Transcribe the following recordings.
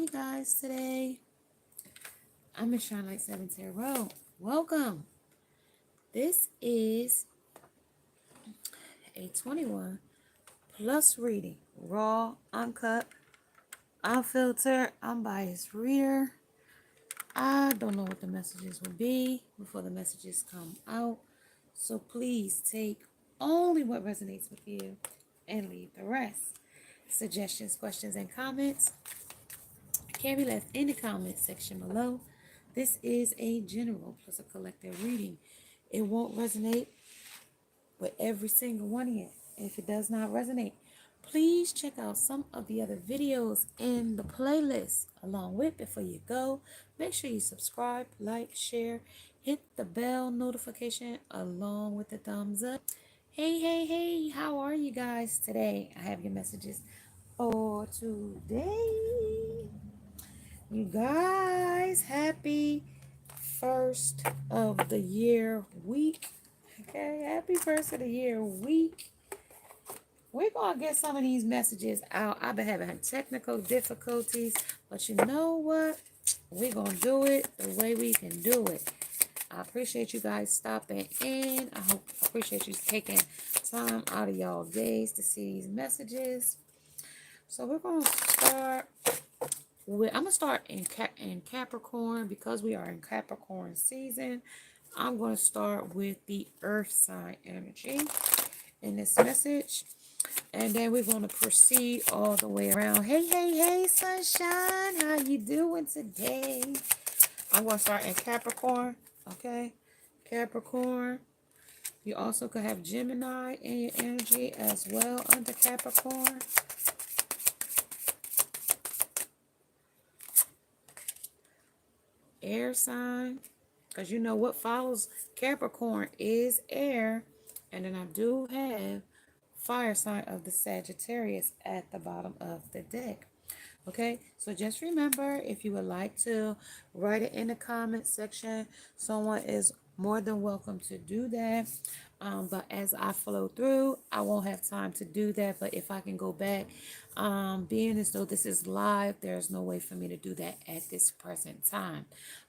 you guys today? I'm Miss Shine Light 7 Tarot. Welcome. This is a 21 plus reading. Raw, uncut, unfiltered, unbiased reader. I don't know what the messages will be before the messages come out. So please take only what resonates with you and leave the rest. Suggestions, questions, and comments can be left in the comment section below. This is a general plus a collective reading. It won't resonate with every single one of you. If it does not resonate, please check out some of the other videos in the playlist along with. Before you go, make sure you subscribe, like, share, hit the bell notification along with the thumbs up. Hey, how are you guys today? I have your messages for today. You guys, happy first of the year week. Okay, happy first of the year week. We're going to get some of these messages out. I've been having technical difficulties, but you know what? We're going to do it the way we can do it. I appreciate you guys stopping in. I appreciate you taking time out of y'all days to see these messages. So we're going to start. I'm going to start in Capricorn because we are in Capricorn season. I'm going to start with the earth sign energy in this message. And then we're going to proceed all the way around. Hey, sunshine. How you doing today? I'm going to start in Capricorn. Okay. Capricorn. You also could have Gemini in your energy as well under Capricorn. Air sign, because you know what follows Capricorn is air. And then I do have fire sign of the Sagittarius at the bottom of the deck. Okay, so just remember, if you would like to write it in the comment section, someone is more than welcome to do that. But as I flow through, I won't have time to do that. But if I can go back, being as though this is live, there's no way for me to do that at this present time,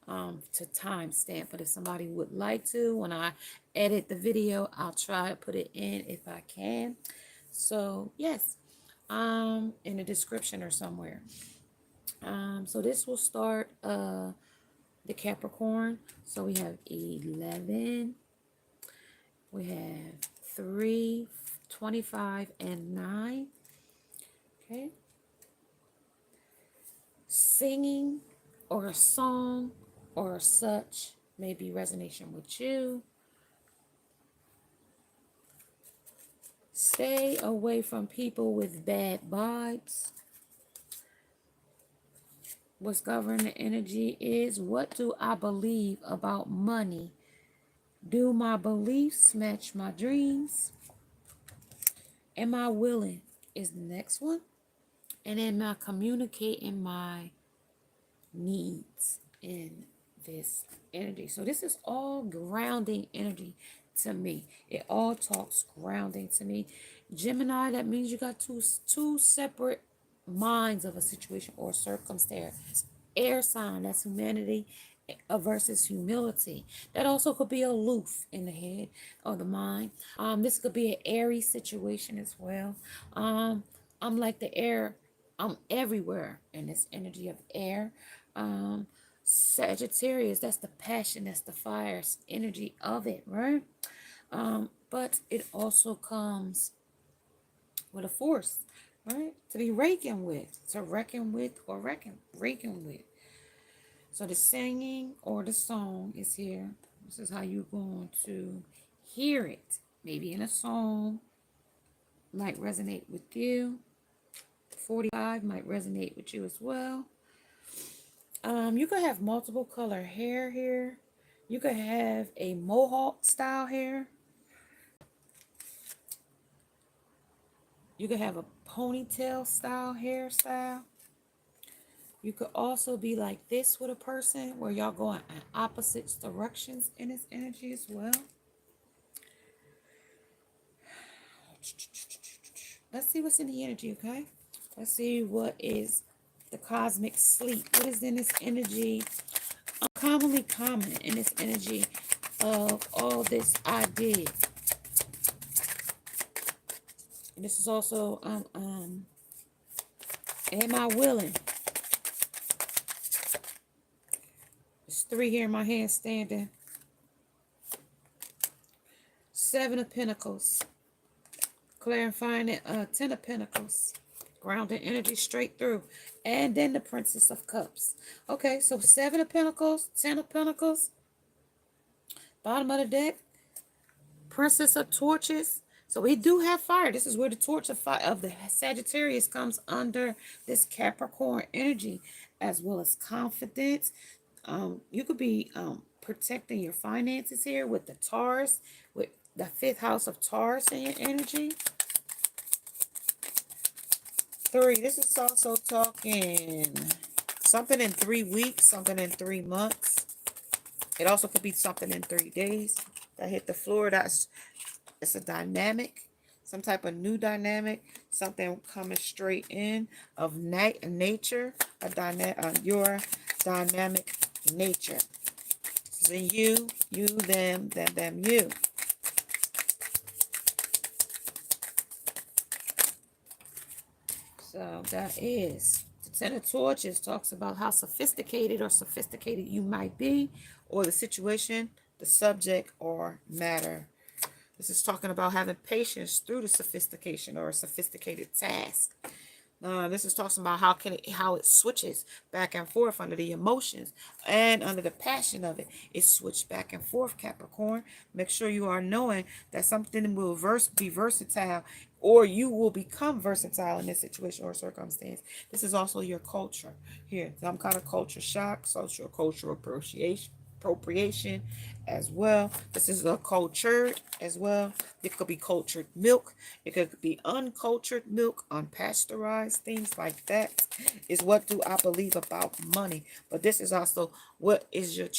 to timestamp. But if somebody would like to, when I edit the video, I'll try to put it in if I can. So yes, in the description or somewhere. So this will start the Capricorn. So we have 11. We have 3, 25, and 9. Okay. Singing or a song or such may be resonation with you. Stay away from people with bad vibes. What's governing the energy is, what do I believe about money? Do my beliefs match my dreams? Am I willing is the next one. And am I communicating my needs in this energy? So this is all grounding energy to me. It all talks grounding to me. Gemini, that means you got two separate minds of a situation or circumstance. Air sign, that's humanity versus humility. That also could be aloof in the head or the mind. This could be an airy situation as well. I'm like the air. I'm everywhere in this energy of air. Sagittarius, that's the passion, that's the fire energy of it, right? But it also comes with a force, right? To be reckoned with, to reckon with, or reckon with. So the singing or the song is here. This is how you're going to hear it. Maybe in a song might resonate with you. 45 might resonate with you as well. You could have multiple color hair here. You could have a mohawk style hair. You could have a ponytail style hairstyle. You could also be like this with a person where y'all going in opposite directions in this energy as well. Let's see what's in the energy, okay? Let's see what is the cosmic sleep. What is in this energy? Commonly common in this energy of all this I did. And this is also am I willing? There's 3 here in my hand standing. 7 of Pentacles. Clarifying it, 10 of Pentacles. Grounding energy straight through. And then the Princess of Cups. Okay, so 7 of Pentacles, 10 of Pentacles. Bottom of the deck. Princess of Torches. So we do have fire. This is where the torch of fire of the Sagittarius comes under this Capricorn energy, as well as confidence. You could be protecting your finances here with the Taurus, with the 5th house of Taurus in your energy. 3. This is also talking something in 3 weeks, something in 3 months. It also could be something in 3 days. That hit the floor. It's a dynamic, some type of new dynamic, something coming straight in of nature, your dynamic nature. So you, them, you. So that is the 10 of Torches. Talks about how sophisticated you might be, or the situation, the subject, or matter. This is talking about having patience through the sophistication or a sophisticated task. This is talking about how it switches back and forth under the emotions and under the passion of it. It switched back and forth, Capricorn. Make sure you are knowing that something will be versatile, or you will become versatile in this situation or circumstance. This is also your culture here. Some kind of culture shock, social cultural appropriation as well. This is a cultured as well. It could be cultured milk. It could be uncultured milk, unpasteurized, things like that is what do I believe about money. But this is also what is your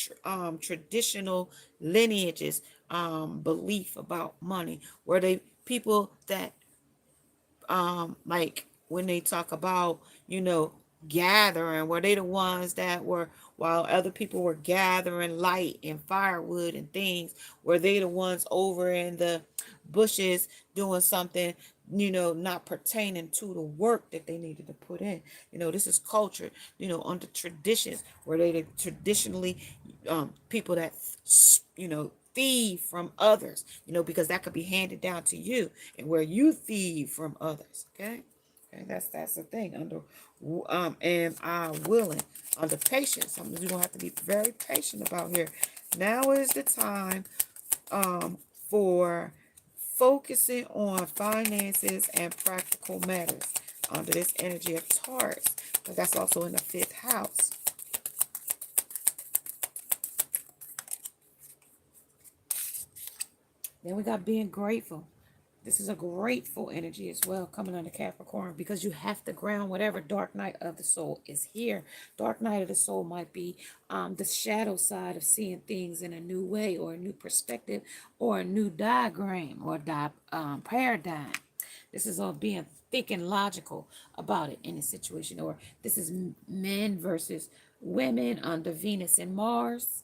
traditional lineages belief about money. Were they people that like when they talk about, gathering, were they the ones that were, while other people were gathering light and firewood and things, were they the ones over in the bushes doing something, not pertaining to the work that they needed to put in? This is culture, under traditions, were they the traditionally people that, thieve from others, because that could be handed down to you, and where you thieve from others. Okay, that's the thing. Under am I willing? Under patience, something you're gonna have to be very patient about here. Now is the time for focusing on finances and practical matters under this energy of Taurus, but that's also in the 5th house. Then we got being grateful. This is a grateful energy as well coming under Capricorn, because you have to ground whatever dark night of the soul is here. Dark night of the soul might be the shadow side of seeing things in a new way, or a new perspective, or a new diagram, or paradigm. This is all being thinking logical about it in a situation, or this is men versus women under Venus and Mars.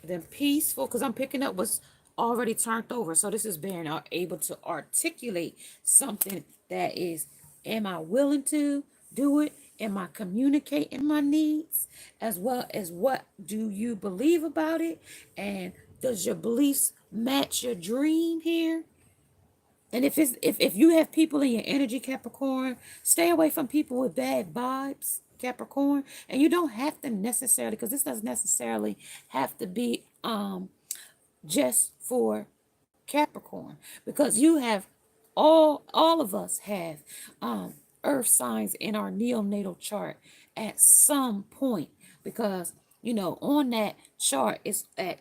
Then peaceful, because I'm picking up what's already turned over. So this is being able to articulate something that is, am I willing to do it? Am I communicating my needs? As well as, what do you believe about it? And does your beliefs match your dream here? And if you have people in your energy, Capricorn, stay away from people with bad vibes, Capricorn. And you don't have to necessarily, because this doesn't necessarily have to be just for Capricorn, because you have all of us have earth signs in our neonatal chart at some point, because on that chart it's at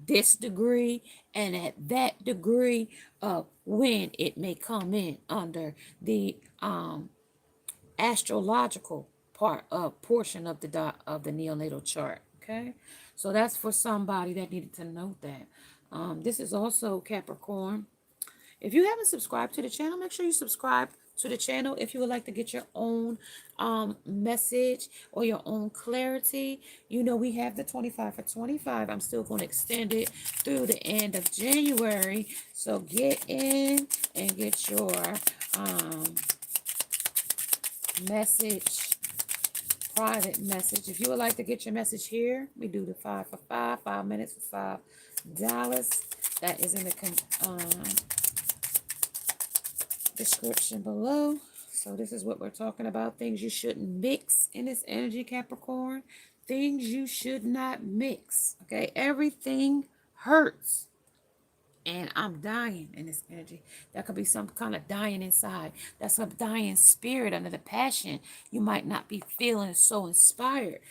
this degree and at that degree of when it may come in under the astrological portion of the neonatal chart. Okay, so that's for somebody that needed to know that. This is also Capricorn. If you haven't subscribed to the channel, make sure you subscribe to the channel if you would like to get your own message or your own clarity. You know, we have the 25 for 25. I'm still going to extend it through the end of January. So get in and get your message, private message. If you would like to get your message here, we do the 5 for 5, 5 minutes for $5. That is in the description below. So this is what we're talking about. Things you shouldn't mix in this energy, Capricorn. Things you should not mix. Okay, everything hurts. And I'm dying in this energy. That could be some kind of dying inside. That's a dying spirit under the passion. You might not be feeling so inspired,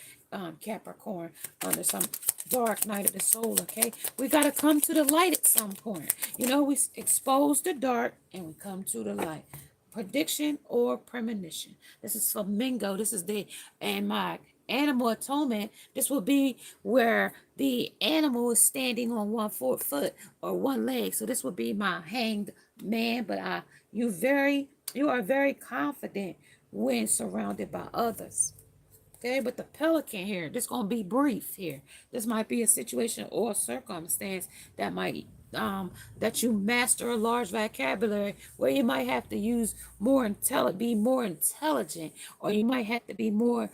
Capricorn, under some dark night of the soul, okay? We got to come to the light at some point. You know, we expose the dark and we come to the light. Prediction or premonition. This is flamingo. This is and my animal atonement. This will be where the animal is standing on one foot or one leg. So this will be my hanged man. But you are very confident when surrounded by others. Okay, but the pelican here, this gonna be brief here. This might be a situation or a circumstance that might that you master a large vocabulary where you might have to use be more intelligent, or you might have to be more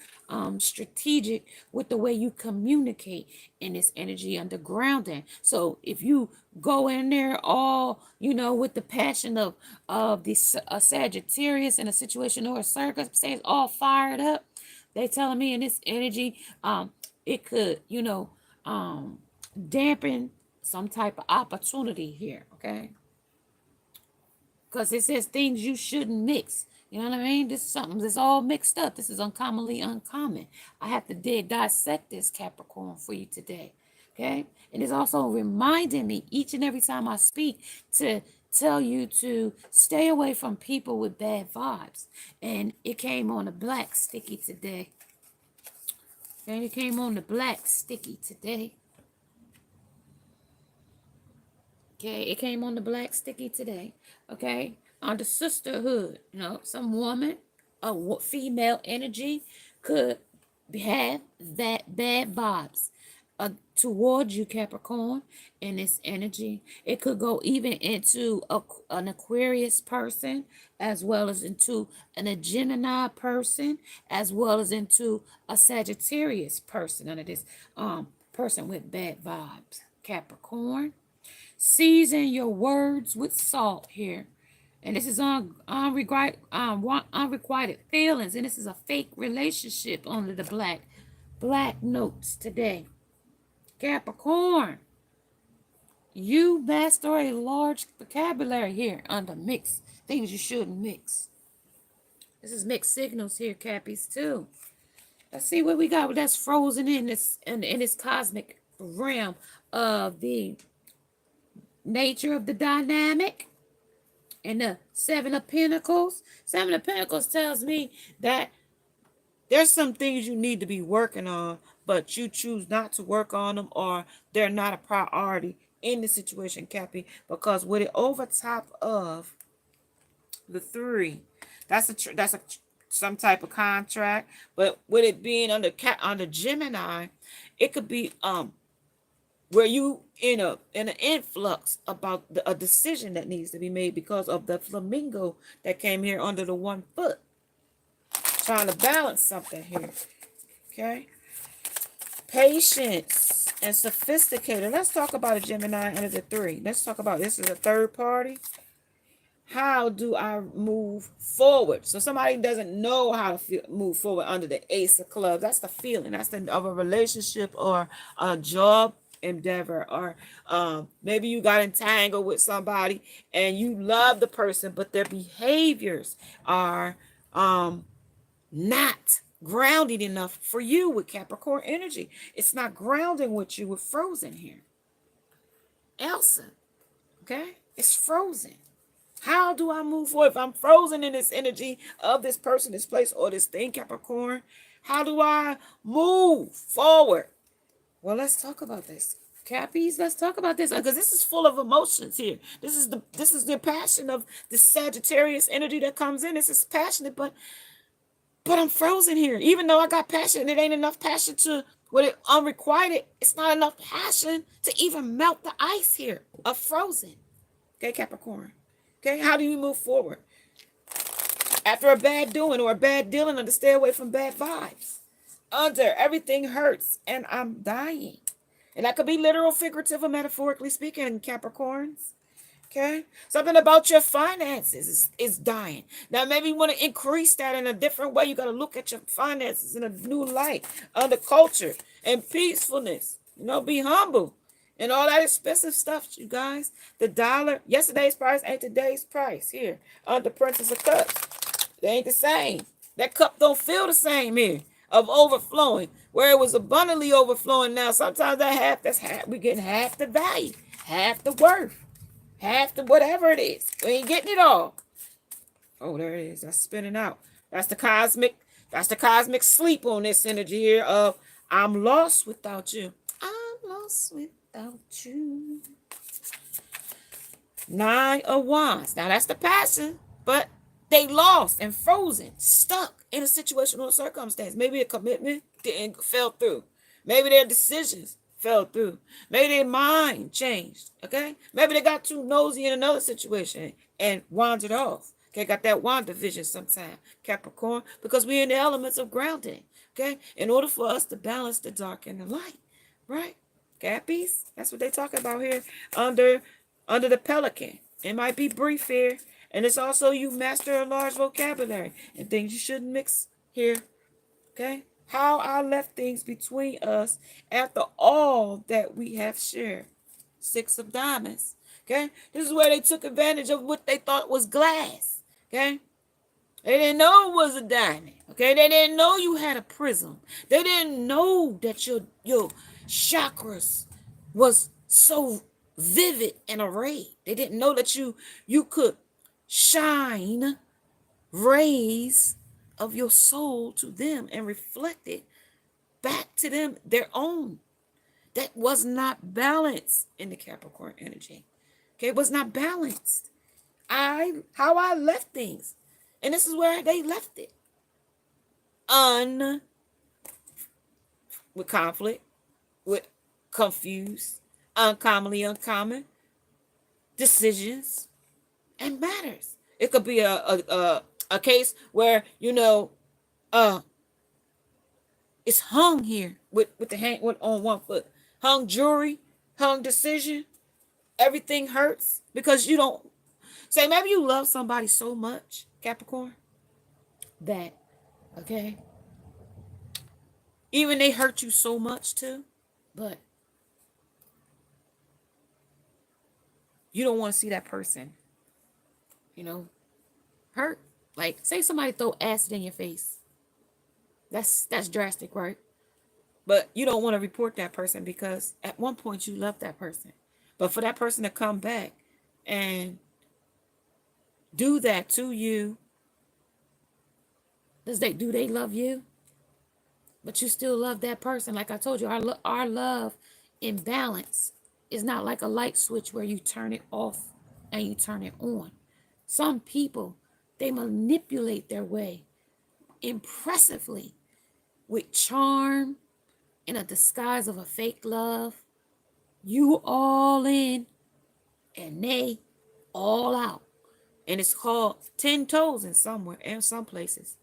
strategic with the way you communicate in this energy undergrounding. So if you go in there all, you know, with the passion of this Sagittarius in a situation or a circumstance, all fired up, they telling me in this energy, it could, you know, dampen some type of opportunity here, okay? Because it says things you shouldn't mix. You know what I mean? This is something that's all mixed up. This is uncommonly uncommon. I have to dissect this, Capricorn, for you today, okay? And it's also reminding me each and every time I speak to tell you to stay away from people with bad vibes. And it came on the black sticky today. And it came on the black sticky today. Okay, it came on the black sticky today. Okay, on the sisterhood, you know, some woman, a female energy could have that bad vibes towards you, Capricorn, in this energy. It could go even into an Aquarius person, as well as into a Gemini person, as well as into a Sagittarius person under this person with bad vibes, Capricorn. Season your words with salt here. And this is unrequited feelings. And this is a fake relationship under the black notes today. Capricorn, you master a large vocabulary here under mix. Things you shouldn't mix. This is mixed signals here, Cappies, too. Let's see what we got that's frozen in this cosmic realm of the nature of the dynamic. And the Seven of Pentacles. Seven of Pentacles tells me that there's some things you need to be working on, but you choose not to work on them, or they're not a priority in the situation, Cappy, because with it over top of the 3, that's some type of contract. But with it being under Gemini, it could be where you in an influx about a decision that needs to be made because of the flamingo that came here under the 1 foot, trying to balance something here. Okay, patience and sophisticated. Let's talk about a Gemini under the 3. Let's talk about this is a third party. How do I move forward? So somebody doesn't know how to move forward under the Ace of Clubs. That's the feeling. That's of a relationship or a job endeavor, or maybe you got entangled with somebody and you love the person, but their behaviors are not grounding enough for you with Capricorn energy. It's not grounding with you with frozen here. Elsa, okay? It's frozen. How do I move forward if I'm frozen in this energy of this person, this place, or this thing, Capricorn? How do I move forward? Well, let's talk about this. Cappies, let's talk about this because this is full of emotions here. This is the passion of the Sagittarius energy that comes in. This is passionate, but I'm frozen here. Even though I got passion, it ain't enough passion to with it unrequited. It's not enough passion to even melt the ice here of frozen. Okay, Capricorn. Okay, how do you move forward after a bad doing or a bad dealing, or to stay away from bad vibes? Under everything hurts, and I'm dying. And that could be literal, figurative, or metaphorically speaking, Capricorns. Okay? Something about your finances is dying. Now, maybe you want to increase that in a different way. You got to look at your finances in a new light, under culture and peacefulness. Be humble and all that expensive stuff, you guys. The dollar, yesterday's price ain't today's price here under Princess of Cups. They ain't the same. That cup don't feel the same here of overflowing, where it was abundantly overflowing. Now, sometimes that's half. We getting half the value, half the worth, half the whatever it is. We ain't getting it all. Oh, there it is. That's spinning out. That's the cosmic. That's the cosmic sleep on this energy here of I'm lost without you. I'm lost without you. 9 of Wands. Now that's the passion, but they lost and frozen, stuck in a situation or circumstance. Maybe a commitment fell through. Maybe their decisions fell through. Maybe their mind changed. Okay? Maybe they got too nosy in another situation and wandered off. Okay, got that wander vision sometime, Capricorn, because we're in the elements of grounding. Okay? In order for us to balance the dark and the light. Right? Cappies? That's what they talk about here under the pelican. It might be brief here. And it's also you master a large vocabulary and things you shouldn't mix here. Okay? How I left things between us after all that we have shared. 6 of Diamonds. Okay? This is where they took advantage of what they thought was glass. Okay? They didn't know it was a diamond. Okay? They didn't know you had a prism. They didn't know that your chakras was so vivid and arrayed. They didn't know that you could shine rays of your soul to them and reflect it back to them, their own. That was not balanced in the Capricorn energy. Okay, it was not balanced. How I left things. And this is where they left it. With conflict, with confused, uncommonly uncommon decisions and matters. It could be a case where it's hung here with the hand on one foot, hung jewelry, hung decision. Everything hurts because you don't say maybe you love somebody so much, Capricorn, that even they hurt you so much too, but you don't want to see that person hurt. Like, say somebody throw acid in your face. That's drastic, right? But you don't want to report that person because at one point you loved that person. But for that person to come back and do that to you, do they love you? But you still love that person. Like I told you, our love in balance is not like a light switch where you turn it off and you turn it on. Some people, they manipulate their way impressively with charm in a disguise of a fake love. You all in and they all out. And it's called 10 toes in some places.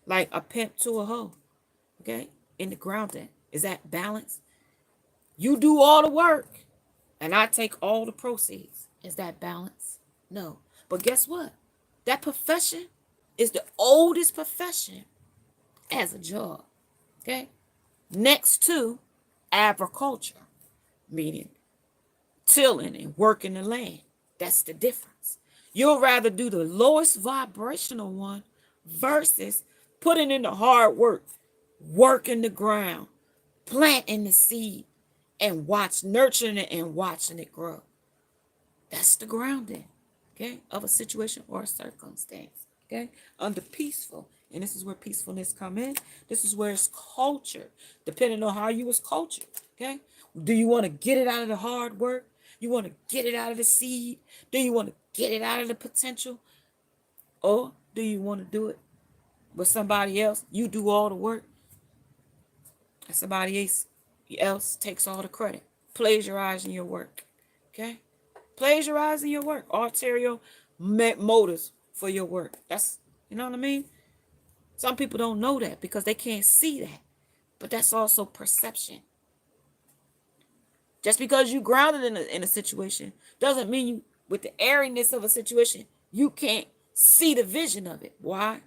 Like a pimp to a hoe. Okay? In the grounding. Is that balance? You do all the work and I take all the proceeds. Is that balance? No. But guess what? That profession is the oldest profession as a job. Okay? Next to agriculture, meaning tilling and working the land. That's the difference. You'll rather do the lowest vibrational one versus putting in the hard work, working the ground, planting the seed, and nurturing it and watching it grow. That's the grounding, okay, of a situation or a circumstance, okay, under peaceful. And this is where peacefulness come in. This is where it's culture, depending on how you was cultured, okay? Do you want to get it out of the hard work? You want to get it out of the seed? Do you want to get it out of the potential? Or do you want to do it with somebody else? You do all the work and somebody else takes all the credit. Plagiarizing your work. Okay? Plagiarizing your work. Ulterior motives for your work. That's, you know what I mean? Some people don't know that because they can't see that. But that's also perception. Just because you grounded in a situation doesn't mean you, with the airiness of a situation, you can't see the vision of it. Why?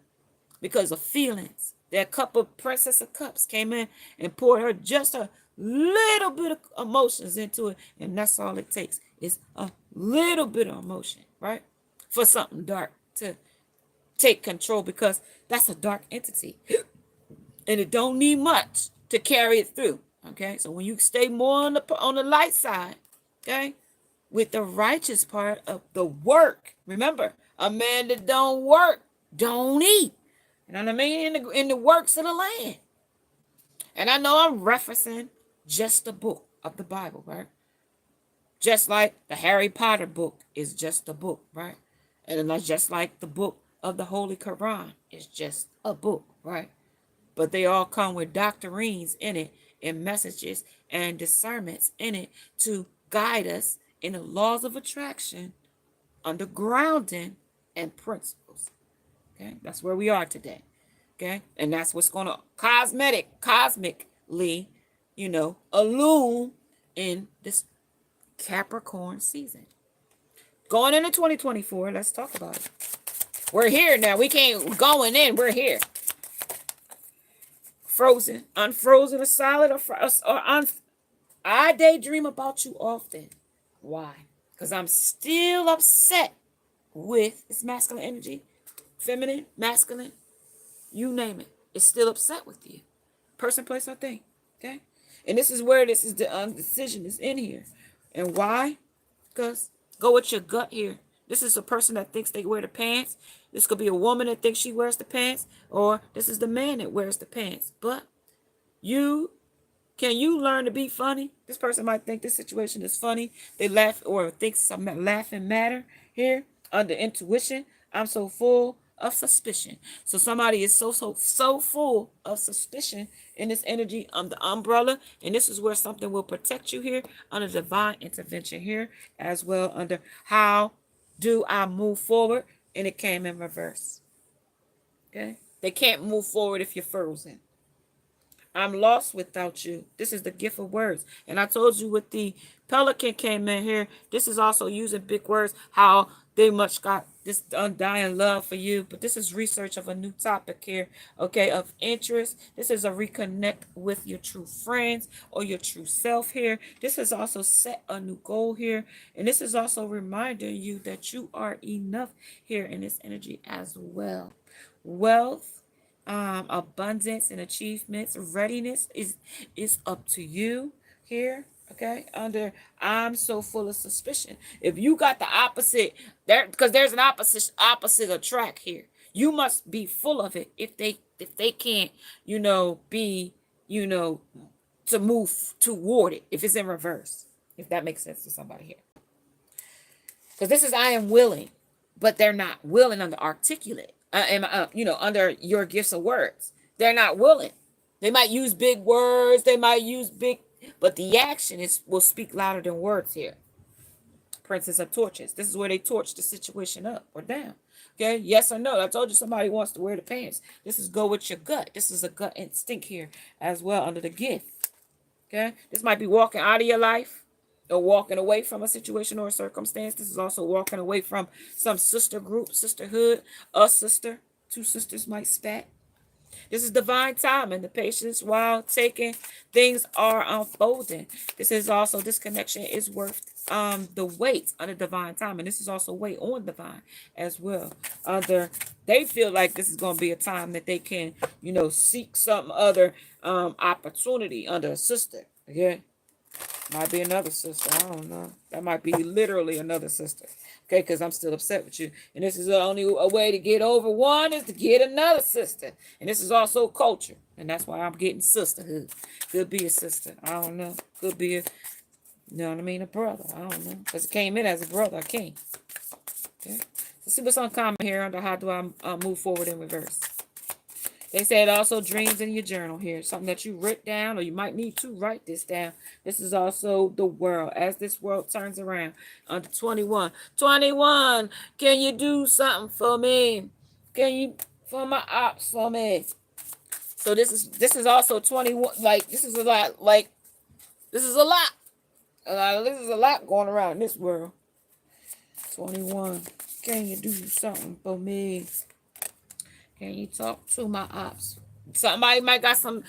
Because of feelings. That cup of Princess of Cups came in and poured her just a little bit of emotions into it. And that's all it takes is a little bit of emotion, right? For something dark to take control, because that's a dark entity. And it don't need much to carry it through. Okay, so when you stay more on the light side, okay, with the righteous part of the work, remember, a man that don't work don't eat. You know what I mean? In the works of the land. And I know I'm referencing just the book of the Bible, right? Just like the Harry Potter book is just a book, right? And then just like the book of the Holy Quran is just a book, right? But they all come with doctrines in it and messages and discernments in it to guide us in the laws of attraction, undergrounding, and principles. Okay, that's where we are today. Okay, and that's what's going to cosmically, illume in this Capricorn season. Going into 2024, let's talk about it. We're here now. We can't going in. We're here. Frozen, unfrozen, or solid, I daydream about you often. Why? Because I'm still upset with its masculine energy, feminine, masculine, you name it. It's still upset with you. Person, place, or thing. Okay? And this is where this is the undecision is in here. And why? Because go with your gut here. This is a person that thinks they wear the pants. This could be a woman that thinks she wears the pants. Or this is the man that wears the pants. But can you learn to be funny? This person might think this situation is funny. They laugh or think some laughing matter here under intuition. I'm so full of suspicion. So somebody is so full of suspicion in this energy on the umbrella. And this is where something will protect you here under divine intervention here as well under how do I move forward? And it came in reverse. Okay? They can't move forward if you're frozen. I'm lost without you. This is the gift of words. And I told you with the pelican came in here, this is also using big words, how they much got this undying love for you. But this is research of a new topic here, okay, of interest. This is a reconnect with your true friends or your true self here. This is also set a new goal here. And this is also reminding you that you are enough here in this energy as well. Wealth, abundance and achievements, readiness is up to you here. Okay, under I'm so full of suspicion. If you got the opposite there, because there's an opposite attract here. You must be full of it if they can't, be, to move toward it. If it's in reverse, if that makes sense to somebody here. Because this is I am willing, but they're not willing under articulate. Under your gifts of words. They're not willing. They might use big words. They might use but the action will speak louder than words here. Princess of Torches. This is where they torch the situation up or down. Okay, yes or no. I told you somebody wants to wear the pants. This is go with your gut. This is a gut instinct here as well under the gift. Okay, this might be walking out of your life or walking away from a situation or a circumstance. This is also walking away from some sister group, sisterhood, a sister, two sisters might spat. This is divine time and the patience while taking things are unfolding. This is also, this connection is worth the weight under divine time. And this is also weight on divine as well. They feel like this is going to be a time that they can, seek some other opportunity under a sister. Okay. Might be another sister. I don't know. That might be literally another sister. Okay, because I'm still upset with you. And this is the only a way to get over one is to get another sister. And this is also culture. And that's why I'm getting sisterhood. Could be a sister. I don't know. Could be a, you know what I mean, a brother. I don't know. Because it came in as a brother, a king. Okay. So see what's uncommon here under how do I move forward in reverse. They said also dreams in your journal here. Something that you wrote down, or you might need to write this down. This is also the world. As this world turns around. Under 21. 21, can you do something for me? Can you, for my ops for me? So this is also 21. Like, this is a lot. Like, this is a lot. This is a lot going around in this world. 21, can you do something for me? Can you talk to my ops? Somebody might got some,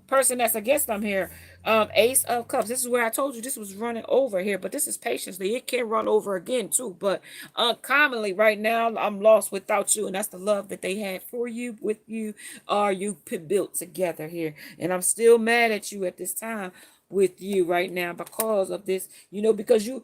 person that's against them here. Ace of Cups. This is where I told you this was running over here, but this is patiently. It can run over again too. But uncommonly right now, I'm lost without you, and that's the love that they had for you, with you, are you built together here. And I'm still mad at you at this time with you right now because of this. Because you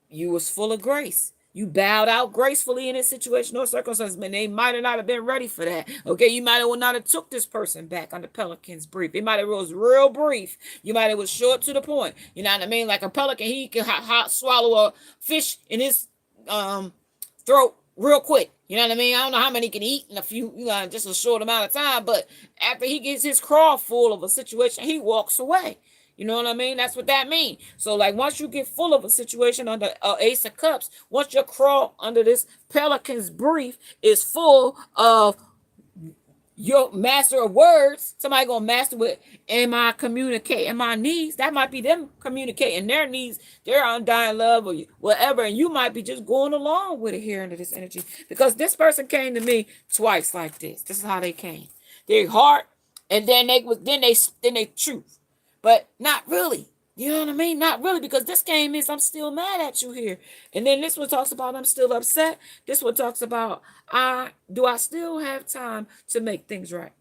was full of grace. You bowed out gracefully in this situation or circumstance, but they might have not have been ready for that. Okay, you might have not have took this person back on the Pelican's brief. It might have was real brief. You might have was short to the point. You know what I mean? Like a pelican, he can swallow a fish in his throat real quick. You know what I mean? I don't know how many he can eat in a few, just a short amount of time. But after he gets his craw full of a situation, he walks away. You know what I mean? That's what that means. So, like, once you get full of a situation under Ace of Cups, once your crawl under this Pelican's brief is full of your master of words, somebody gonna master with, am I communicating my needs? That might be them communicating their needs, their undying love, or whatever, and you might be just going along with it here under this energy. Because this person came to me twice like this. This is how they came. Their heart, and then they truth. But not really. You know what I mean? Not really, because this game is I'm still mad at you here. And then this one talks about I'm still upset. This one talks about do I still have time to make things right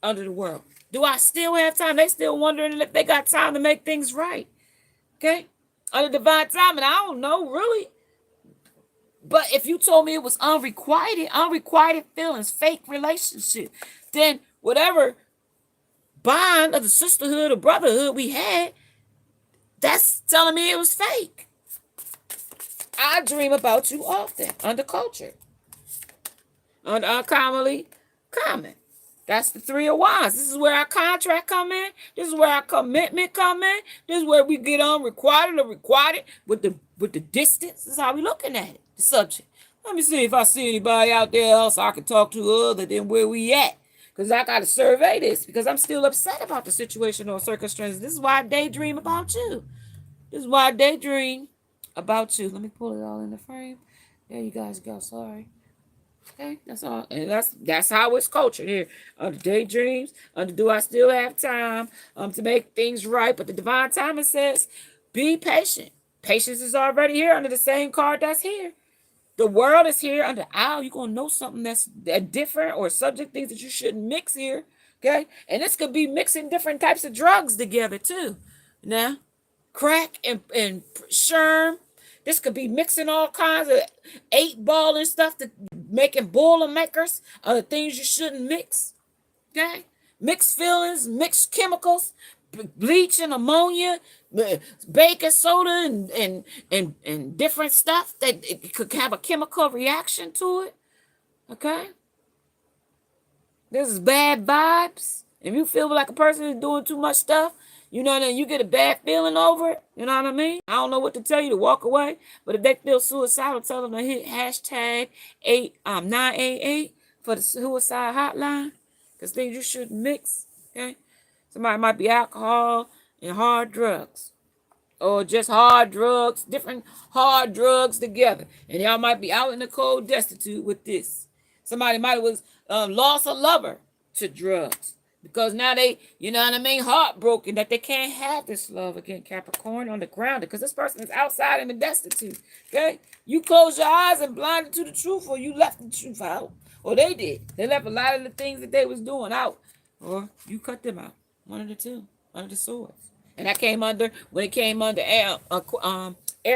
under the world? Do I still have time? They still wondering if they got time to make things right. Okay? Under divine time, and I don't know really. But if you told me it was unrequited feelings, fake relationship, then whatever bond of the sisterhood or brotherhood we had, that's telling me it was fake. I dream about you often under culture, under uncommonly common. That's the Three of Wands. This is where our contract come in. This is where our commitment come in. This is where we get unrequited or requited with the distance. This is how we looking at it, the subject. Let me see if I see anybody out there else I can talk to other than where we at. Because I got to survey this, because I'm still upset about the situation or circumstances. This is why I daydream about you. This is why I daydream about you. Let me pull it all in the frame. There you guys go. Sorry. Okay, that's all. And that's how it's cultured here. Under daydreams, under do I still have time to make things right? But the divine timing says, be patient. Patience is already here under the same card that's here. The world is here under owl. You're going to know something that's different, or subject things that you shouldn't mix here. Okay? And this could be mixing different types of drugs together too. Now, crack and sherm. This could be mixing all kinds of 8-ball and stuff, to making boilermakers of the things you shouldn't mix. Okay? Mixed feelings, mixed chemicals, bleach and ammonia, baking soda, and different stuff that it could have a chemical reaction to it. Okay? This is bad vibes. If you feel like a person is doing too much stuff, then you get a bad feeling over it. You know what I mean? I don't know what to tell you to walk away. But if they feel suicidal, tell them to hit hashtag 988 for the suicide hotline. Because things you shouldn't mix. Okay? Somebody might be alcohol and hard drugs. Or just hard drugs, different hard drugs together. And y'all might be out in the cold destitute with this. Somebody might have lost a lover to drugs. Because now they, heartbroken that they can't have this love again, Capricorn, on the ground. Because this person is outside in the destitute. Okay? You close your eyes and blinded to the truth, or you left the truth out. Or they did. They left a lot of the things that they was doing out. Or you cut them out. One of the two. Under the swords. And that came under, when it came under air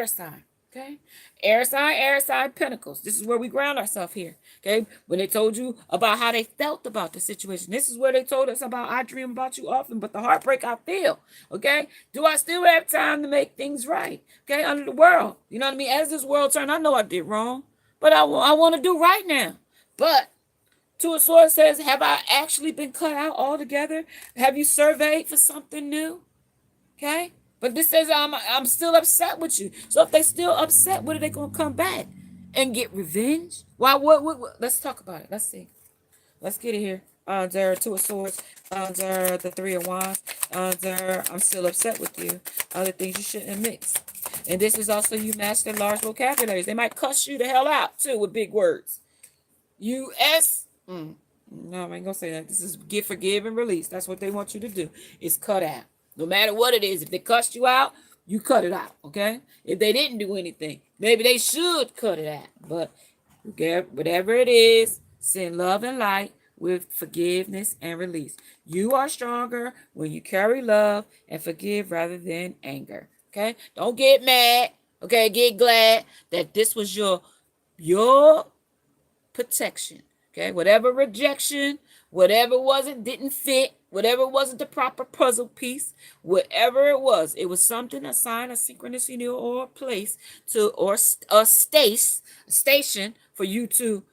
sign. Okay? Air sign, Pentacles. This is where we ground ourselves here. Okay? When they told you about how they felt about the situation. This is where they told us about, I dream about you often, but the heartbreak I feel. Okay? Do I still have time to make things right? Okay? Under the world. You know what I mean? As this world turned, I know I did wrong, but I want to do right now. But Two of Swords says, have I actually been cut out altogether? Have you surveyed for something new? Okay? But this says I'm still upset with you. So if they still upset, what are they going to come back and get revenge? Why? What? Let's talk about it. Let's see. Let's get it here. There are Two of Swords. There are the Three of Wands. There, I'm still upset with you. Other things you shouldn't mix. And this is also you master large vocabularies. They might cuss you the hell out too with big words. U.S. No, I ain't gonna say that. This is give, forgive, and release. That's what they want you to do. It's cut out. No matter what it is. If they cussed you out, you cut it out. Okay? If they didn't do anything, maybe they should cut it out. But whatever it is, send love and light with forgiveness and release. You are stronger when you carry love and forgive rather than anger. Okay? Don't get mad. Okay? Get glad that this was your protection. Okay, whatever rejection, whatever didn't fit, whatever wasn't the proper puzzle piece, whatever it was something, a sign, a synchronicity, or a place to, or a station for you to,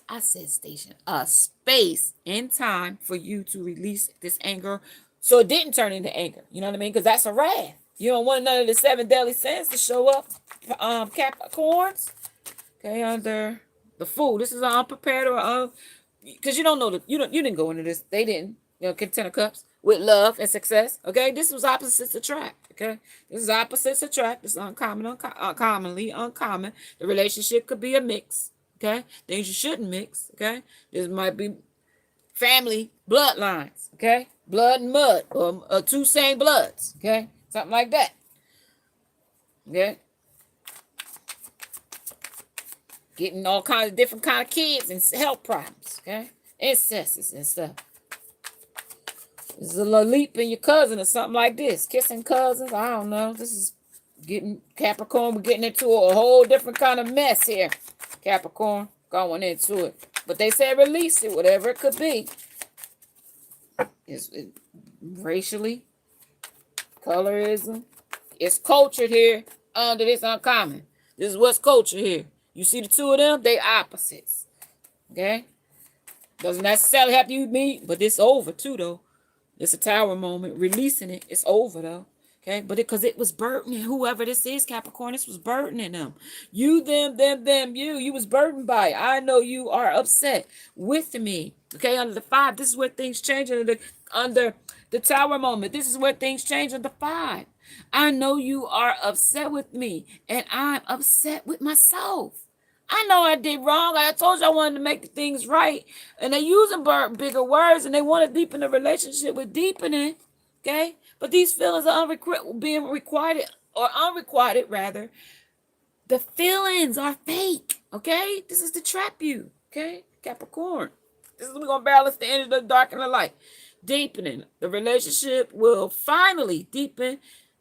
I said station, a space in time for you to release this anger so it didn't turn into anger. You know what I mean? Because that's a wrath. You don't want none of the 7 deadly sins to show up, Capricorns. Okay, under the Fool. This is unprepared or because you don't know you didn't go into this. They didn't. Ten of Cups with love and success. Okay, this was opposites attract. Okay, this is opposites attract. This is uncommonly uncommon. The relationship could be a mix. Okay, things you shouldn't mix. Okay, this might be family bloodlines. Okay, blood and mud, or two same bloods. Okay, something like that. Okay. Getting all kinds of different kind of kids and health problems, okay? Incesses and stuff. This is a little leap in your cousin or something like this. Kissing cousins, I don't know. This is getting, Capricorn, we're getting into a whole different kind of mess here. Capricorn, going into it. But they say release it, whatever it could be. It's racially, colorism. It's cultured here under this uncommon. This is what's cultured here. You see the two of them, they opposites. Okay? Doesn't necessarily have to meet, but it's over too, though. It's a Tower moment. Releasing it, it's over, though. Okay? But because it was burdening, whoever this is, Capricorn, this was burdening them. You, them, you. You was burdened by it. I know you are upset with me. Okay? Under the 5, this is where things change. Under the Tower moment, this is where things change under 5. I know you are upset with me, and I'm upset with myself. I know I did wrong. I told you I wanted to make the things right, and they're using bigger words, and they want to deepen the relationship with deepening, okay? But these feelings are being requited, or unrequited, rather. The feelings are fake, okay? This is to trap you, okay? Capricorn. This is, we're going to balance the energy, the dark and the light. Deepening. The relationship will finally deepen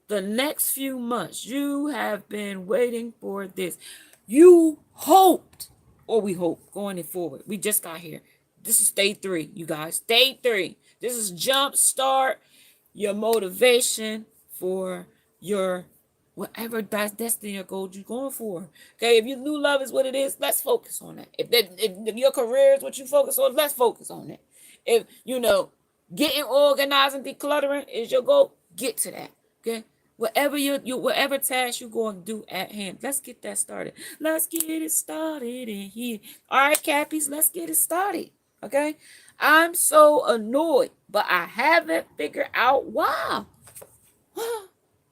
the next few months. You have been waiting for this. You hoped, or we hope, going forward. We just got here. This is day 3, you guys. Day 3. This is jump start your motivation for your whatever destiny or goal you're going for. Okay, if your new love is what it is, let's focus on that. If your career is what you focus on, let's focus on that. If getting organized and decluttering is your goal, get to that. Okay. Whatever task you're going to do at hand, let's get that started. Let's get it started in here. All right, Cappies, let's get it started. Okay? I'm so annoyed, but I haven't figured out why.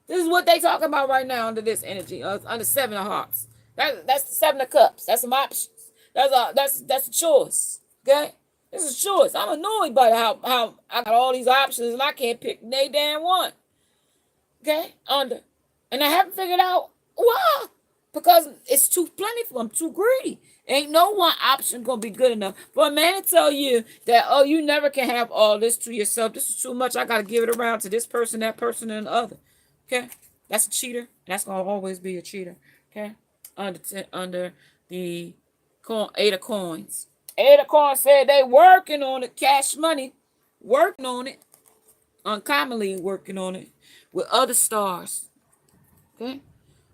This is what they talking about right now under this energy, under 7 of Hearts. That's the 7 of Cups. That's some options. That's a choice. Okay? This is a choice. I'm annoyed by how I got all these options and I can't pick no damn one. Okay, and I haven't figured out why, because it's too plentiful. I'm too greedy, Ain't no one option gonna be good enough for a man to tell you that, oh, you never can have all this to yourself. This is too much. I gotta give it around to this person, that person, and the other. Okay, that's a cheater. That's gonna always be a cheater. Okay, under the Eight of Coins. Eight of Coins said they working on it. Cash money, working on it. Uncommonly working on it with other stars. Okay.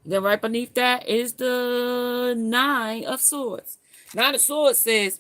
Then right beneath that is the Nine of Swords. Nine of Swords says,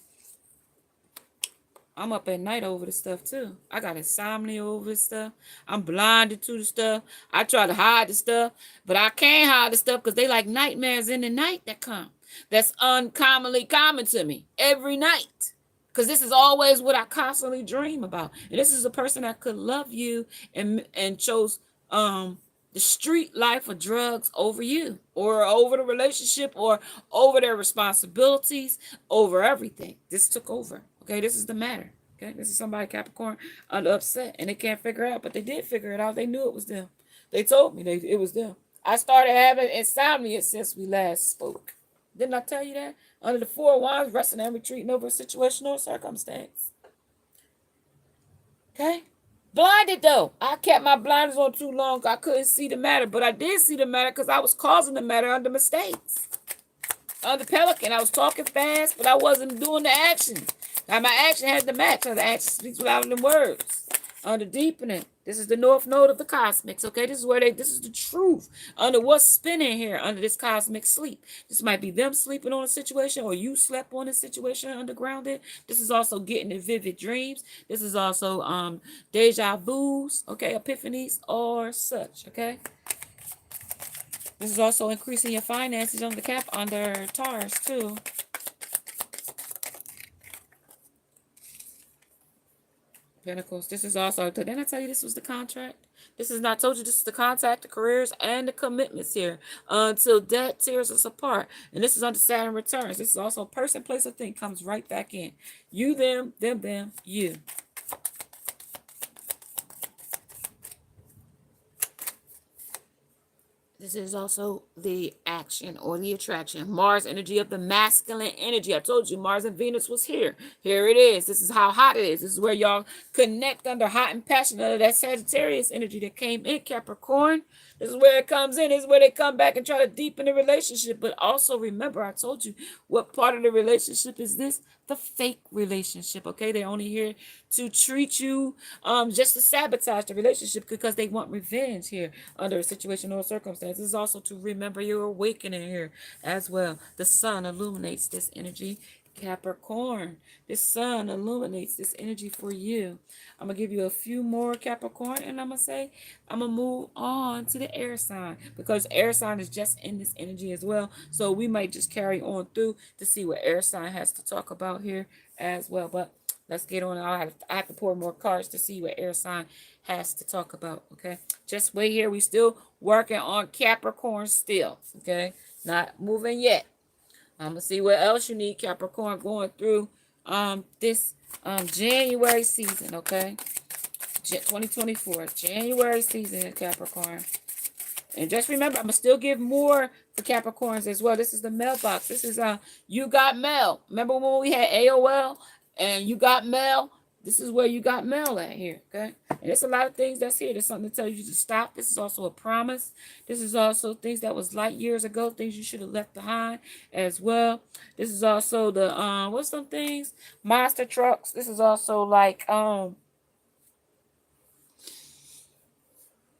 I'm up at night over the stuff too. I got insomnia over the stuff. I'm blinded to the stuff. I try to hide the stuff, but I can't hide the stuff because they like nightmares in the night that come. That's uncommonly common to me every night. Because this is always what I constantly dream about. And this is a person that could love you and chose the street life of drugs over you, or over the relationship, or over their responsibilities, over everything. This took over. Okay, this is the matter. Okay, this is somebody, Capricorn, under upset, and they can't figure it out, but they did figure it out. They knew it was them. They told me it was them. I started having insomnia since we last spoke. Didn't I tell you that? Under the Four of Wands, resting and retreating over a situation or circumstance. Okay? Blinded though. I kept my blinders on too long. I couldn't see the matter, but I did see the matter because I was causing the matter under mistakes. Under Pelican, I was talking fast, but I wasn't doing the action. Now my action had to match. The action speaks louder than words. Under Deepening, this is the North Node of the cosmics. Okay, this is the truth. Under what's spinning here, under this cosmic sleep. This might be them sleeping on a situation, or you slept on a situation undergrounded. This is also getting the vivid dreams. This is also deja vus, okay, epiphanies or such, okay. This is also increasing your finances under Taurus too. Pentacles. This is also, didn't I tell you this was the contract? This is not told you this is the contact, the careers, and the commitments here. Until death tears us apart. And this is under Saturn returns. This is also person, place, or thing comes right back in. You, them, you. This is also the action or the attraction. Mars energy of the masculine energy. I told you Mars and Venus was here. Here it is. This is how hot it is. This is where y'all connect under hot and passionate under that Sagittarius energy that came in Capricorn. This is where it comes in. This is where they come back and try to deepen the relationship. But also remember, I told you what part of the relationship is this? The fake relationship, okay? They're only here to treat you just to sabotage the relationship because they want revenge here under a situation or circumstance. This is also to remember your awakening here as well. The sun illuminates this energy. Capricorn, this sun illuminates this energy for you. I'm going to give you a few more Capricorn, and I'm going to move on to the air sign, because air sign is just in this energy as well. So we might just carry on through to see what air sign has to talk about here as well. But let's get on. I have to pour more cards to see what air sign has to talk about, okay? Just wait here. We still working on Capricorn still, okay? Not moving yet. I'm going to see what else you need, Capricorn, going through this January season, okay? 2024, January season, Capricorn. And just remember, I'm going to still give more for Capricorns as well. This is the mailbox. This is You Got Mail. Remember when we had AOL and You Got Mail? This is where you got mail at here, okay? And there's a lot of things that's here. There's something to tell you to stop. This is also a promise. This is also things that was light years ago, things you should have left behind as well. This is also the, what's some things? Monster trucks. This is also like,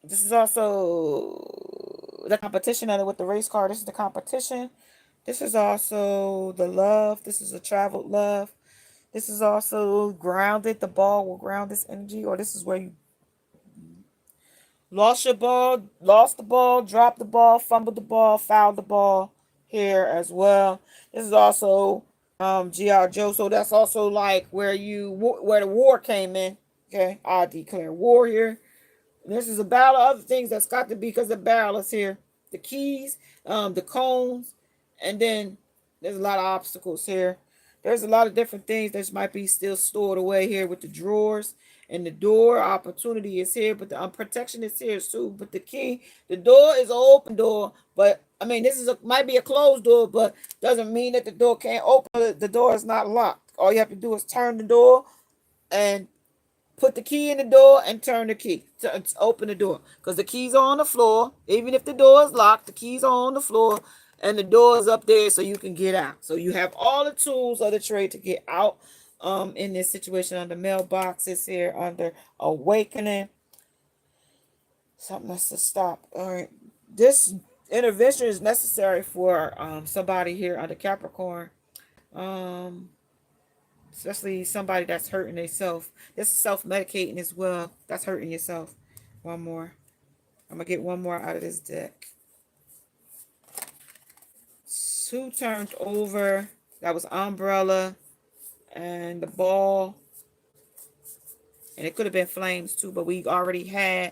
this is also the competition with the race car. This is the competition. This is also the love. This is a traveled love. This is also grounded. The ball will ground this energy. Or this is where you lost your ball, lost the ball, dropped the ball, fumbled the ball, fouled the ball here as well. This is also G.I. Joe. So that's also like where the war came in. Okay, I declare war here. This is a battle of other things that's got to be, because the barrel is here. The keys, the cones, and then there's a lot of obstacles here. There's a lot of different things that might be still stored away here with the drawers and the door. Opportunity is here, but the protection is here too. But the key, the door is an open door, but I mean, this is might be a closed door, but doesn't mean that the door can't open. The door is not locked. All you have to do is turn the door and put the key in the door and turn the key to open the door, because the keys are on the floor. Even if the door is locked, the keys are on the floor and the door is up there so you can get out. So you have all the tools of the trade to get out in this situation. Under mailboxes here, under awakening, something that's to stop. All right, this intervention is necessary for somebody here under Capricorn, um especially somebody that's hurting themselves. This is self-medicating as well. That's hurting yourself. One more. I'm going to get one more out of this deck. Two turned over. That was umbrella and the ball. And it could have been flames too, but we already had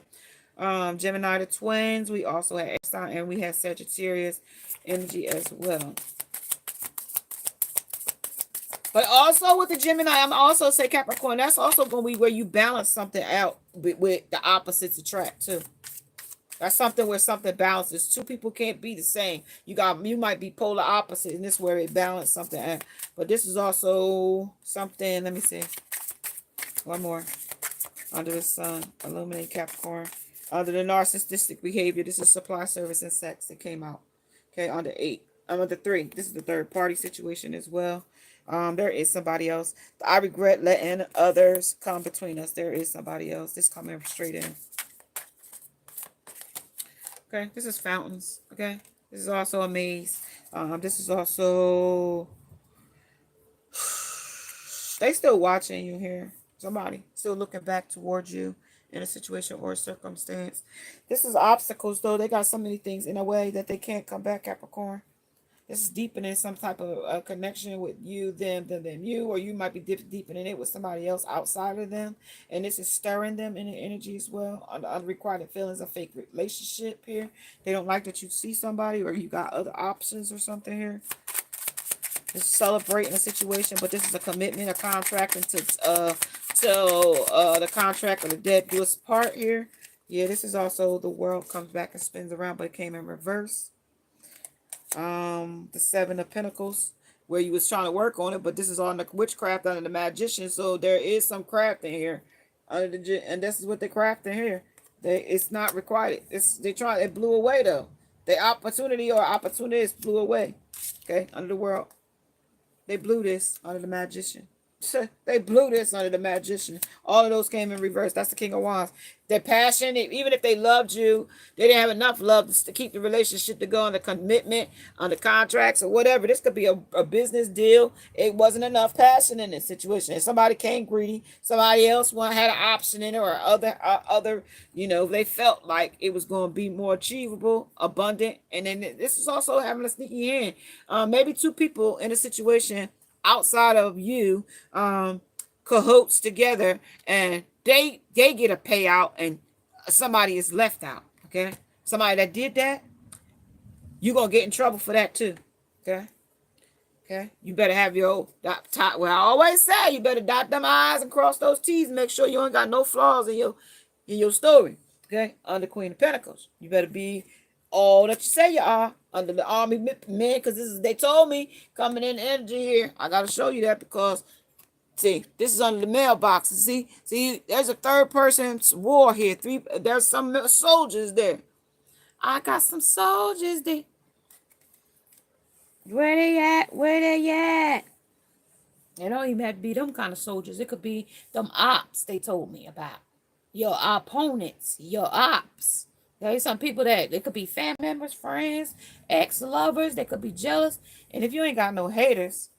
Gemini the twins. We also had Exxon, and we had Sagittarius energy as well. But also with the Gemini, I'm also say Capricorn, that's also going to be where you balance something out with the opposites attract too. That's something where something balances. Two people can't be the same. You might be polar opposite, and this is where it balances something out. But this is also something, let me see. One more. Under the sun, illuminate Capricorn. Under the narcissistic behavior, this is supply, service, and sex. It came out. Okay, under 8. Under 3. This is the third party situation as well. There is somebody else. I regret letting others come between us. There is somebody else. This coming straight in. Okay, this is fountains. Okay, this is also a maze. This is also they still watching you here. Somebody still looking back towards you in a situation or a circumstance. This is obstacles though. They got so many things in a way that they can't come back, Capricorn. This is deepening some type of connection with you, them, you, or you might be deepening it with somebody else outside of them. And this is stirring them in the energy as well. Unrequited feelings of fake relationship here. They don't like that you see somebody or you got other options or something here. This is celebrating a situation, but this is a commitment, a contract until the contract or the dead do its part here. Yeah, this is also the world comes back and spins around, but it came in reverse. The 7 of Pentacles, where you was trying to work on it, but this is on the witchcraft under the magician, so there is some craft in here under the, and this is what they craft in here. It's not required. It blew away though. The opportunity or opportunities blew away. Okay, under the world, they blew this under the magician. They blew this under the magician. All of those came in reverse. That's the King of Wands. Their passion, even if they loved you, they didn't have enough love to keep the relationship to go on the commitment, on the contracts or whatever. This could be a business deal. It wasn't enough passion in this situation. And somebody came greedy. Somebody else had an option in it or other, they felt like it was going to be more achievable, abundant. And then this is also having a sneaky hand. Maybe 2 people in a situation outside of you cahoots together, and they get a payout and somebody is left out. Okay, somebody that did that, you're gonna get in trouble for that too. Okay, you better have your well, I always say you better dot them I's and cross those T's and make sure you ain't got no flaws in your story. Okay, under Queen of Pentacles, you better be all that you say you are under the army men, because they told me coming in energy here. I gotta show you that because see, this is under the mailboxes. See, there's a third person's war here. There's some soldiers there. I got some soldiers there. Where they at? Where they at? It don't even have to be them kind of soldiers. It could be them ops they told me about. Your opponents, your ops. There's some people that they could be family members, friends, ex-lovers. They could be jealous. And if you ain't got no haters,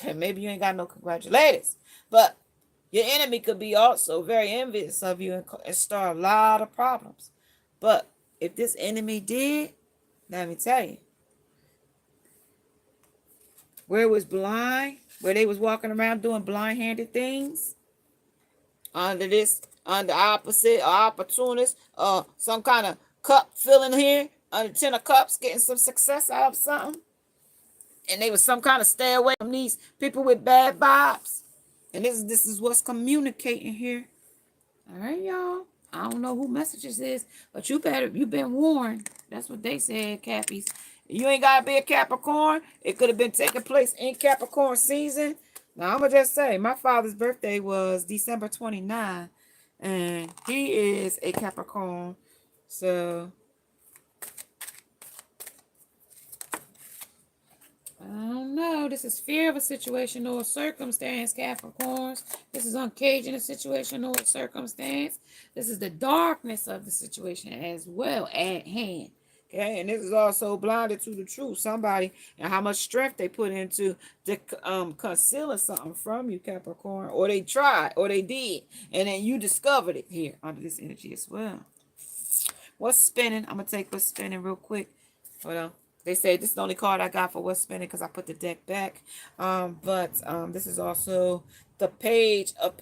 then maybe you ain't got no congratulators. But your enemy could be also very envious of you and start a lot of problems. But if this enemy did, let me tell you, where it was blind, where they was walking around doing blind-handed things, under opposite or opportunist, some kind of cup filling here, under 10 of Cups, getting some success out of something. And they was some kind of stay away from these people with bad vibes. And this is what's communicating here. All right, y'all. I don't know who messages is, but you been warned. That's what they said, Cappies. You ain't gotta be a Capricorn. It could have been taking place in Capricorn season. Now I'm gonna just say my father's birthday was December 29, and he is a Capricorn. So I don't know. This is fear of a situation or a circumstance, Capricorns. This is uncaging a situation or a circumstance. This is the darkness of the situation as well at hand. Okay, and this is also blinded to the truth. Somebody and how much strength they put into concealing something from you, Capricorn, or they tried, or they did, and then you discovered it here under this energy as well. What's spinning? I'm gonna take what's spinning real quick. Hold on. They say this is the only card I got for what's spinning because I put the deck back. But this is also the page of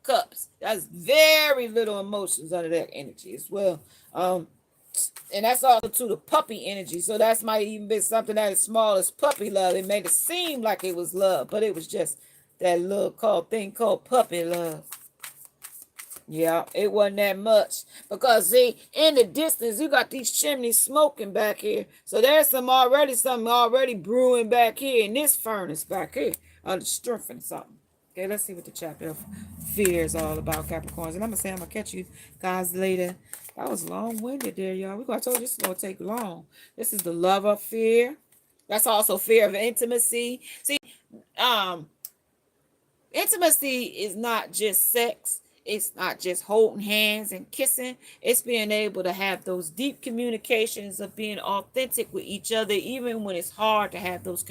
cups. That's very little emotions under that energy as well. And that's also to the puppy energy. So that's might even be something that is small as puppy love. It made it seem like it was love, but it was just that little thing called puppy love. Yeah, it wasn't that much. Because see, in the distance, you got these chimneys smoking back here. So there's something already brewing back here in this furnace back here. Under strengthening something. Okay, let's see what the chapter of fear is all about, Capricorns. And I'm going to catch you guys later. That was long-winded there, y'all. I told you this is going to take long. This is the love of fear. That's also fear of intimacy. See, intimacy is not just sex. It's not just holding hands and kissing. It's being able to have those deep communications of being authentic with each other, even when it's hard to have those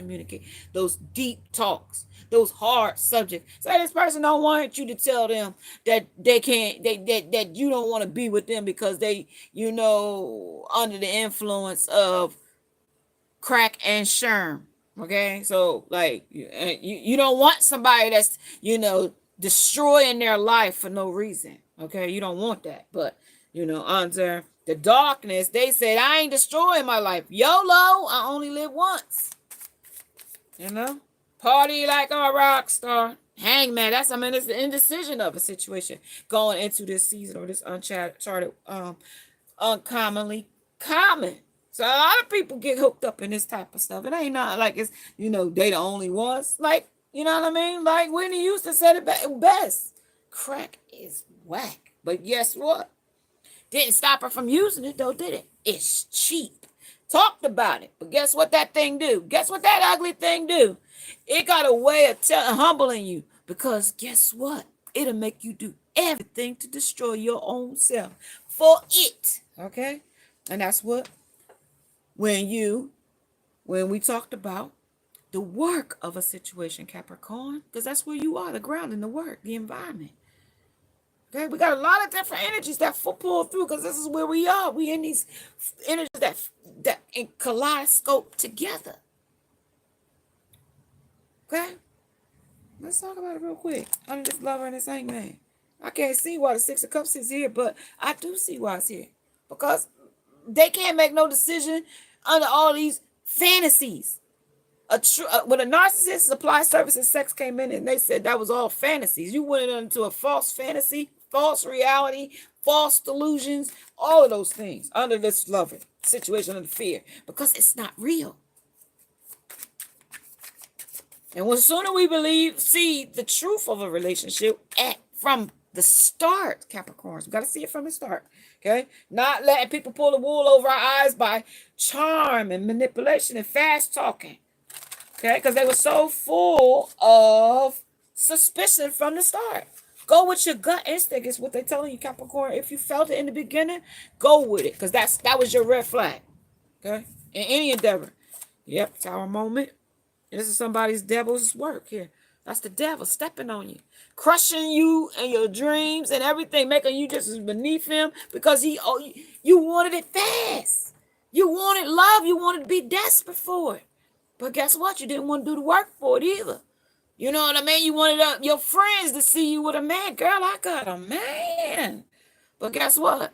those deep talks, those hard subjects. Say this person don't want you to tell them that they can't, that you don't want to be with them because they, under the influence of crack and sherm. Okay, so like you don't want somebody that's destroying their life for no reason. Okay, you don't want that. But under the darkness, they said, I ain't destroying my life. YOLO, I only live once. Party like a rock star. Hangman, it's the indecision of a situation going into this season or this uncharted, uncommonly common. So a lot of people get hooked up in this type of stuff. It ain't not like it's, they the only ones. Like, you know what I mean? Like Whitney used to say it best. Crack is whack. But guess what? Didn't stop her from using it though, did it? It's cheap. Talked about it. But guess what that thing do? Guess what that ugly thing do? It got a way of humbling you. Because guess what? It'll make you do everything to destroy your own self for it. Okay? And that's what when we talked about the work of a situation, Capricorn, because that's where you are, the ground and the work, the environment. Okay, we got a lot of different energies that pull through because this is where we are. We in these energies that in kaleidoscope together. Okay, let's talk about it real quick. Under this lover and this hangman. I can't see why the Six of Cups is here, but I do see why it's here. Because they can't make no decision under all these fantasies. When a narcissist supply services sex came in and they said that was all fantasies. You went into a false fantasy, false reality, false delusions, all of those things under this lover situation of fear because it's not real. And when sooner we see the truth of a relationship from the start, Capricorns, we got to see it from the start. Okay, not letting people pull the wool over our eyes by charm and manipulation and fast talking. Okay, because they were so full of suspicion from the start. Go with your gut instinct is what they're telling you, Capricorn. If you felt it in the beginning, go with it. Because that was your red flag. Okay? In any endeavor. Yep, Tower moment. This is somebody's devil's work here. That's the devil stepping on you. Crushing you and your dreams and everything. Making you just as beneath him. Because you wanted it fast. You wanted love. You wanted to be desperate for it. But guess what? You didn't want to do the work for it either. You know what I mean? You wanted your friends to see you with a man. Girl, I got a man. But guess what?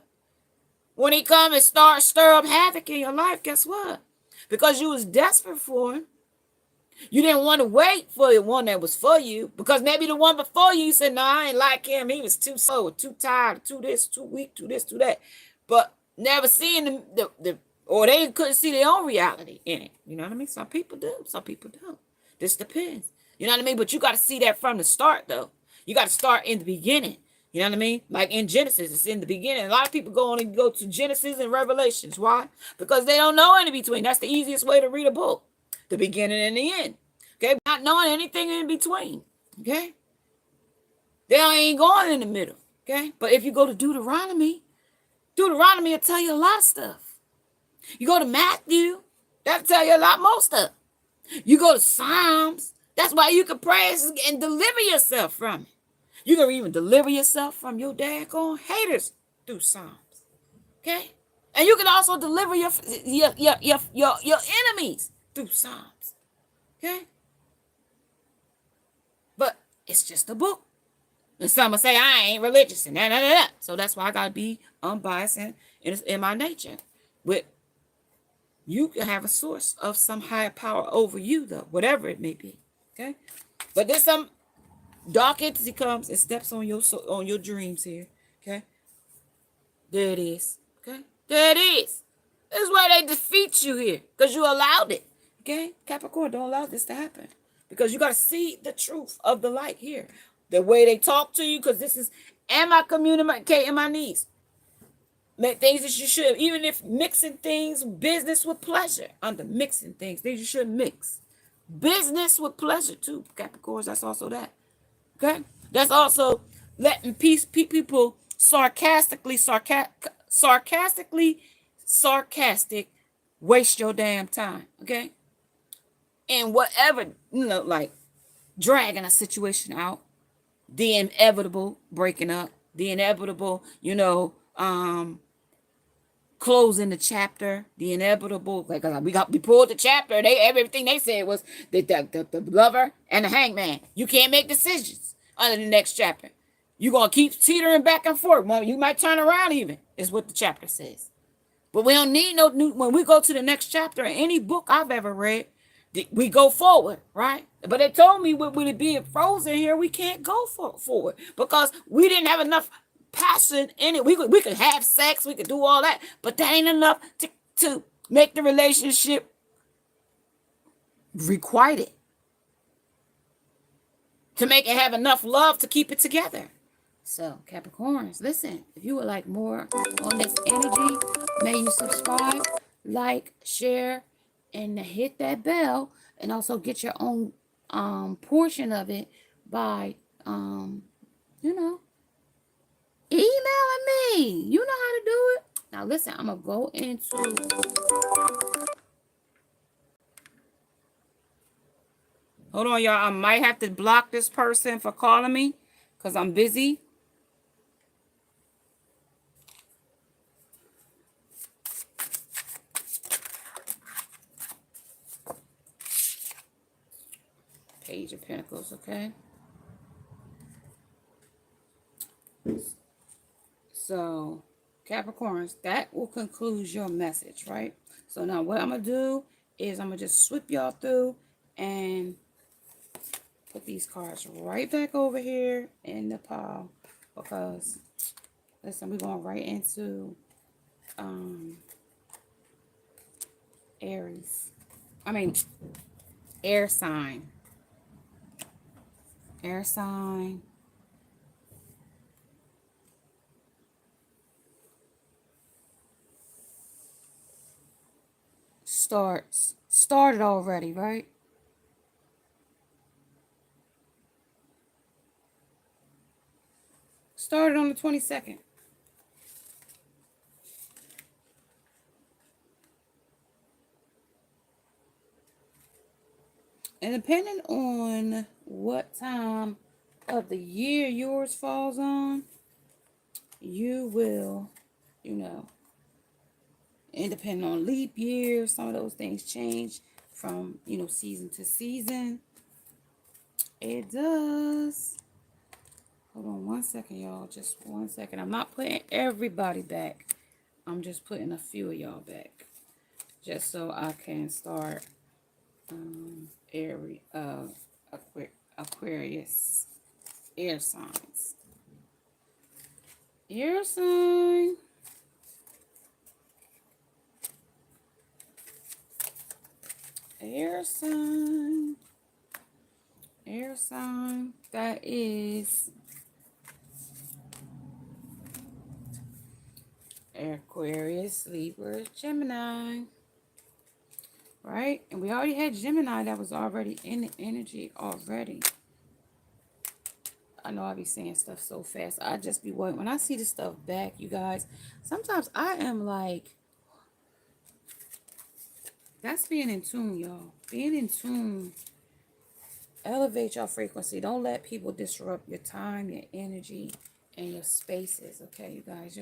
When he come and stir up havoc in your life, guess what? Because you was desperate for him, You didn't want to wait for the one that was for you, because maybe the one before you said, no, I ain't like him. He was too slow, too tired, too this, too weak, too this, too that. But never seeing the or they couldn't see their own reality in it. You know what I mean? Some people do, some people don't. This depends. You know what I mean? But you got to see that from the start, though. You got to start in the beginning. You know what I mean? Like in Genesis, it's in the beginning. A lot of people go on and go to Genesis and Revelations. Why? Because they don't know in between. That's the easiest way to read a book. The beginning and the end. Okay? Not knowing anything in between. Okay? They ain't going in the middle. Okay? But if you go to Deuteronomy will tell you a lot of stuff. You go to Matthew, that'll tell you a lot more stuff. You go to Psalms, that's why you can praise and deliver yourself from it. You can even deliver yourself from your daggone haters through Psalms. Okay? And you can also deliver your enemies through Psalms. Okay? But it's just a book. And some will say, I ain't religious and that. So that's why I got to be unbiased and it's in my nature. With you can have a source of some higher power over you, though, whatever it may be. Okay? But there's some dark entity comes and steps on your dreams here. Okay? There it is. Okay? There it is. This is why they defeat you here. Because you allowed it. Okay? Capricorn, don't allow this to happen. Because you got to see the truth of the light here. The way they talk to you, because this is, am I communicating my needs? Make things that you should, even if mixing things, business with pleasure. Under mixing things you shouldn't mix. Business with pleasure too, Capricorns. That's also that. Okay? That's also letting people sarcastic waste your damn time. Okay? And whatever, like dragging a situation out, the inevitable breaking up, the inevitable, closing the chapter, the inevitable, like we pulled the chapter. Everything they said was the lover and the hangman. You can't make decisions under the next chapter. You're gonna keep teetering back and forth. You might turn around even, is what the chapter says. But we don't need no new. When we go to the next chapter in any book I've ever read, we go forward, right? But they told me with it being frozen here, we can't go forward because we didn't have enough passion in it. We could have sex, we could do all that, but that ain't enough to make the relationship requited, to make it have enough love to keep it together. So Capricorns, listen, if you would like more on this energy, may you subscribe, like, share, and hit that bell, and also get your own portion of it by emailing me. You know how to do it. Now listen, I'm gonna go into hold on, y'all. I might have to block this person for calling me because I'm busy. Page of Pentacles, okay? So, Capricorns, that will conclude your message, right? So now what I'm going to do is I'm going to just sweep y'all through and put these cards right back over here in the pile because, listen, we're going right into air sign. Air sign. Started already, right? Started on the 22nd. And depending on what time of the year yours falls on, you will, and depending on leap year, some of those things change from, season to season. It does. Hold on one second, y'all. Just 1 second. I'm not putting everybody back. I'm just putting a few of y'all back. Just so I can start Aries, Aquarius, air signs. Air sign. Air sign. Air sign. That is Aquarius, Libra, Gemini. Right? And we already had Gemini that was already in the energy already. I know I be saying stuff so fast. I just be waiting. When I see this stuff back, you guys, sometimes I am like, that's being in tune, y'all. Being in tune. Elevate your frequency. Don't let people disrupt your time, your energy, and your spaces. Okay, you guys,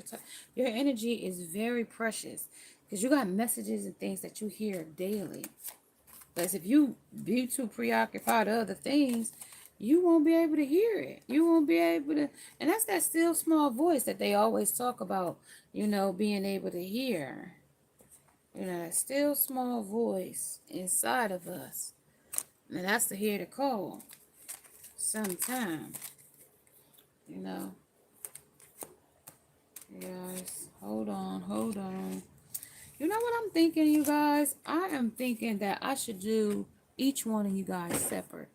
your energy is very precious because you got messages and things that you hear daily. Because if you be too preoccupied with other things, you won't be able to hear it. You won't be able to, and that's that still small voice that they always talk about, being able to hear. That still small voice inside of us. And that's to hear the call sometime. Guys, hold on. You know what I'm thinking, you guys? I am thinking that I should do each one of you guys separate.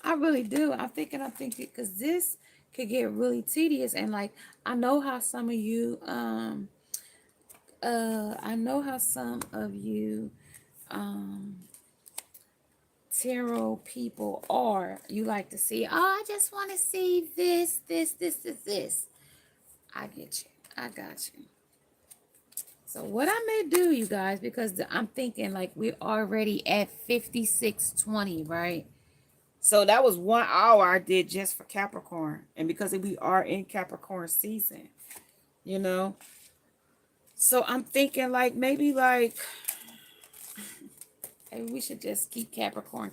I really do. I'm thinking, because this could get really tedious. And like, I know how some of you, tarot people are. You like to see, I just want to see this. I get you. I got you. So what I may do, you guys, because I'm thinking like we're already at 56:20, right? So that was 1 hour I did just for Capricorn. And because we are in Capricorn season, So I'm thinking like maybe we should just keep Capricorn.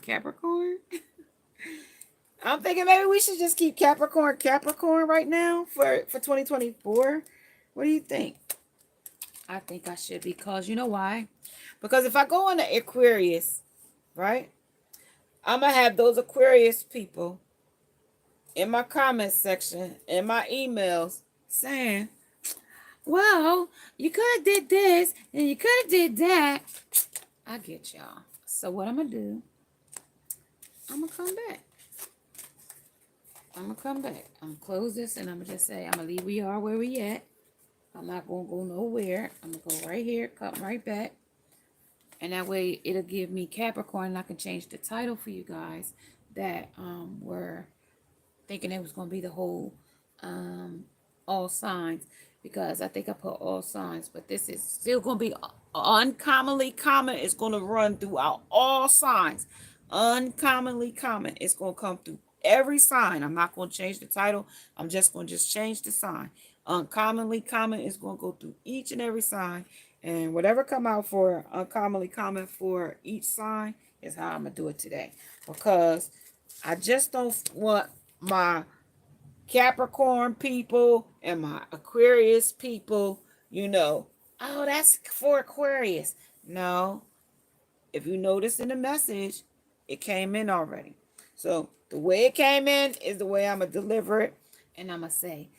I'm thinking maybe we should just keep Capricorn right now for 2024. What do you think? I think I should, because you know why? Because if I go into Aquarius, right, I'm going to have those Aquarius people in my comment section, in my emails, saying, well, you could have did this and you could have did that. I get y'all. So what I'm going to do, I'm going to come back. I'm going to close this and I'm going to just say, I'm going to leave we are where we at. I'm not going to go nowhere. I'm going to go right here, come right back. And that way it'll give me Capricorn, and I can change the title for you guys that were thinking it was going to be the whole all signs, because I think I put all signs, but this is still going to be uncommonly common. It's going to run throughout all signs. Uncommonly common. It's going to come through every sign. I'm not going to change the title. I'm just going to change the sign. Uncommonly common is going to go through each and every sign. And whatever come out for uncommonly common for each sign is how I'm going to do it today. Because I just don't want my Capricorn people and my Aquarius people, oh, that's for Aquarius. No. If you notice in the message, it came in already. So the way it came in is the way I'm going to deliver it. And I'm going to say,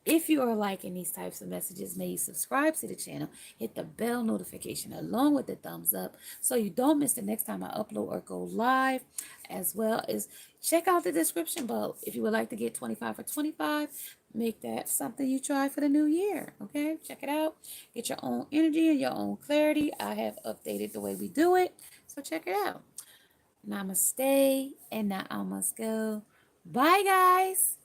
if you are liking these types of messages, may you subscribe to the channel, hit the bell notification along with the thumbs up so you don't miss the next time I upload or go live, as well as check out the description below if you would like to get 25 for 25. Make that something you try for the new year. Okay, check it out. Get your own energy and your own clarity. I have updated the way we do it, so check it out. Namaste, and now I must go. Bye, guys.